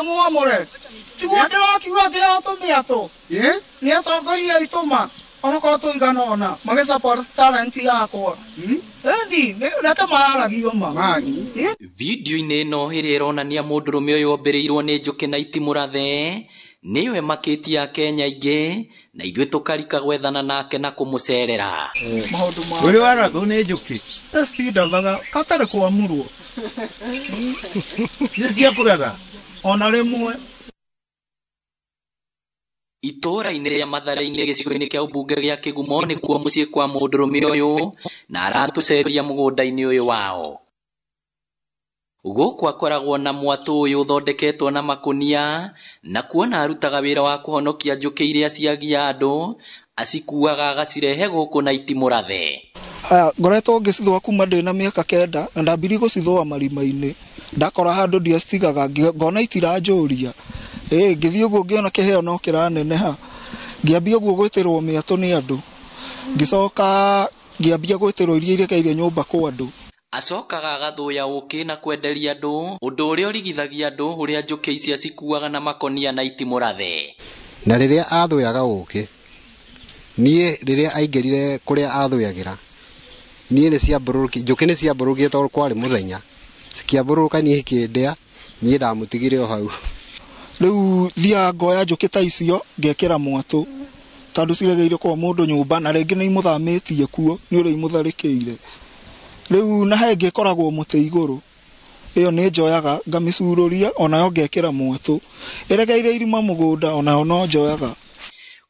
Mwamore, tiguandira kiuga ngira tumiato. Ni atongoria ituma. Ona ko tuigana ona, mage support talent yakwa. Endi, ne rata maragio ma. Video-inĩ ĩno ĩrĩa ĩronania mũndũrũme ũyũ ombĩrĩirwo nĩ njũkĩ na itimũrathe nĩwe makĩtia Kenya ingĩ na ithuĩ tũkarika gwethana nake na kũmũcerera. Uri warago nĩ njũkĩ. Estidaga katare kwa murwo. Cia kũratha. Ona rĩmwe. Itũũra-inĩ rĩa Mathare-inĩ gĩcigo-inĩ kĩa ũmbunge gĩa Kĩgumo nĩkuo mũciĩ kwa mũndũrũme ũyũ na aratũceria mũgũnda-inĩ ũyũ wao. Gũkũ akoragwo na mwatũ ũyũ ũthondeketwo na makũnia na kuona arutaga wĩra wa kũhonokia njũkĩ iria ciagia andũ acikuaga agacirehe gũkũ na itimũrathe. Ngoretwo ngĩcithũa kuma ndĩna mĩaka 9 na ndambiri gũcithũa marima-inĩ. Ndakora handũ ndiacitigaga ngona itiranjũria. Ngĩthiĩ ũguo ngĩona kĩheo no kĩraneneha. Ngĩambia ũguo gwĩtĩrwo mĩatũ nĩ andũ. Ngĩcoka ngĩambia gwĩtĩrwo iria irekeirie nyũmba kwa andũ. Acokaga agathũya ũkĩ na kwenderia andũ ũndũ ũrĩa ũrigithagia andũ ũrĩa njũkĩ icio cikuaga na makonia na itimũrathe. Na rĩrĩa athũyaga ũkĩ, niĩ rĩrĩa aingĩrire kũrĩa athũyagĩra, niĩ njũkĩ nĩ ciambũrũkire tondũ kwarĩ mũthenya. Cikĩambũrũka niĩ kĩndĩa, niĩ ndamũtigire o hau. Rĩu thiaga ngoya njũkĩ ta icio ngekĩra mwatũ tondũ ciregeire kwa mũndũ nyũmba na rĩngĩ nĩ imũthamĩtie kuo nĩ ũrĩa imũtharĩkĩire. Rĩu na he ngĩkoragwo mũtĩ igũrũ, ĩyo nĩ njoyaga ngamĩcurũria onayo ngekĩra mwatũ. Ĩregeire irima mũgũnda onayo no njoyaga.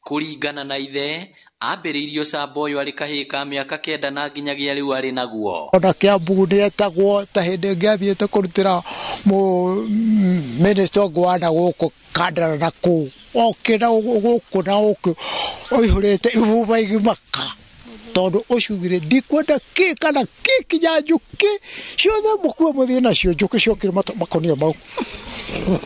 Kũringana na ithe ambĩrĩirio camba ũyũ arĩ kahĩĩ ka mĩaka 9 na nginyagia rĩu arĩ naguo. Ona Kiambu nĩ etagwo ta hĩndĩ ĩngĩ athiĩte kũrutĩra mĩnĩsta ũngĩ wa na gũkũ Kandara na kũu. Okĩ na gũkũ na gũkũ oihũrĩte ibuba igimaka. Tondũ ũcugire ndikwenda kĩ kana kĩ kinya njũkĩ ciothe mũkue mũthiĩ nacio njũkĩ ciokire makonia mau.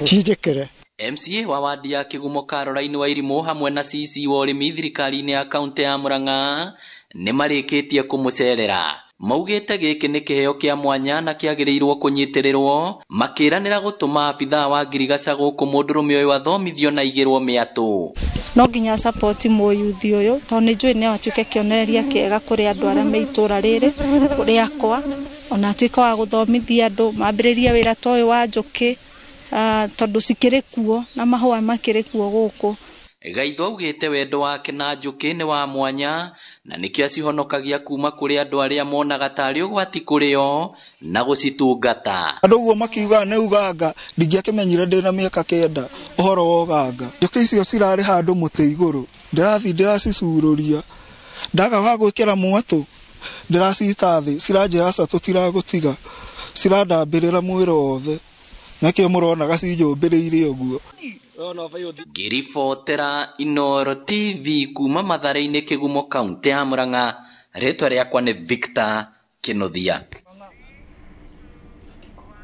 Cinjĩkĩre. MCA wa wadi ya Kĩgumo Caroline Wairimũ hamwe na CC wa ũrĩmi thirikari-inĩ ya kaunti ya Murang'a nĩ marĩkĩtie kũmũcerera. Maugĩte gĩkĩ nĩ kĩheo kĩa mwanya na kĩagĩrĩirwo kũnyitĩrĩrwo, makĩranĩra gũtũma abithaa wa ngirigaca gũkũ mũndũrũme ũyũ athomithio na igĩrwo mĩatũ. No nginya support mũyuthi ũyũ tondũ nĩ njũĩ nĩ atuĩke kĩonereria kĩega kũrĩ andũ arĩa me itũũra rĩrĩ kũrĩ akwa, ona atuĩke wa gũthomithia andũ mambĩrĩrie wĩra ta ũyũ wa njũkĩ tondũ cikĩrĩ kuo na mahũa makĩrĩ kuo gũkũ. Gaitho augĩte wendo wake na njũkĩ nĩ wa mwanya na nĩkĩo acihonokagia kuma kũrĩ andũ arĩa monaga tarĩ ũgwati kũrĩ o na gũcitungata. Andũ ũguo makiuga nĩ uganga ndingĩakĩmenyire ndĩna mĩaka 9 ũhoro wa uganga. Njũkĩ icio cirarĩ handũ mũtĩ igũrũ, ndĩrathiĩ ndĩracicurũria, ndaga wa gwĩkĩra mwatũ ndĩracita thĩ, ciranjĩra aca tũtiragũtiga, cirandambĩrĩra mwĩrĩ wothe. Nakĩo mũronaga cinjũmbĩrĩire ũguo. Ngĩribotera Inooro TV kuma Mathare-inĩ Kĩgumo kaunti ya Murang'a, rĩtwa rĩakwa nĩ Victor Kĩnuthia.